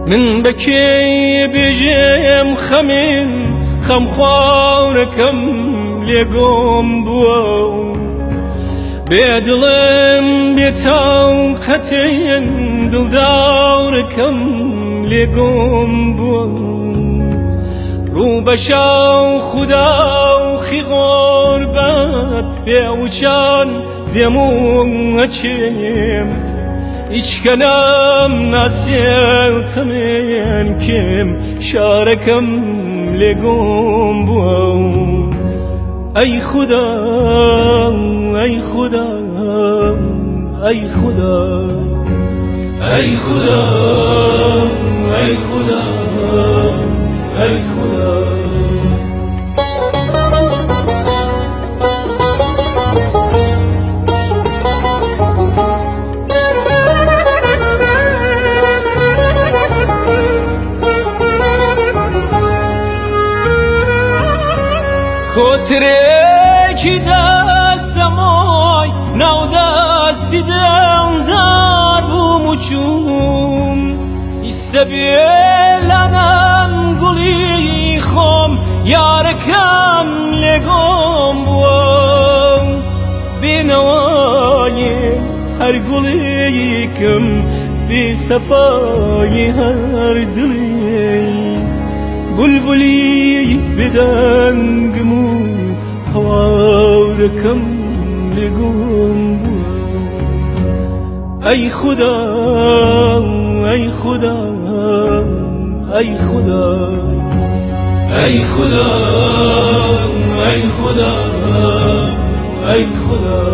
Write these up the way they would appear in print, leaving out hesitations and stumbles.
من بکی بجیم خم خوارکم لگم بو بدلم بتوقتين دل داركم لگم بو رو بشاو خدا خی غربت بیوچان دمون اچیم ایچ کنم نسیتمین کم شارکم لگم بو ای خدا ای خدا ای خدا ای خدا ای خدا ای خدا کترکی دستمای نو دستی دلدار بومچون ایسابیلنم گلی خم یارکم لگم بوم بینوای هر گلی کم بی صفای هر دلی بلبلی بدنگمو هوارکم لگم بو ای خدا ای خدا ای خدا ای خدا ای خدا ای خدا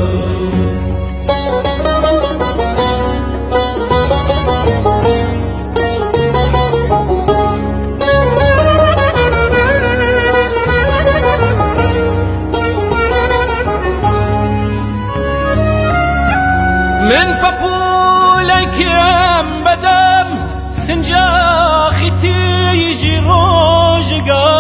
من پپولکم بدم سنجاخی تیجی روزگا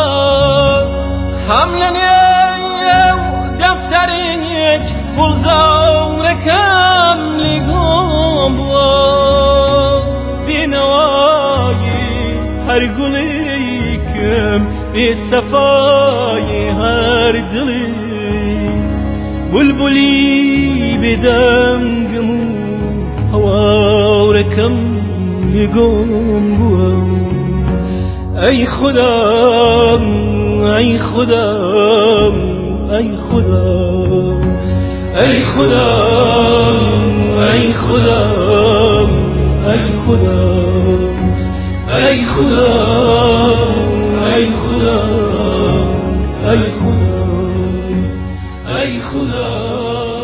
حملنیم دفترینک بلزارکم لگم بو بینوایی هر گلیکم بی صفای هر دلی بلبلی بدنگمو هوارکم لگم بو ای خدا ای خدا ای خدا ای خدا ای خدا ای خدا ای خدا ای خدا ای خدا ای خدا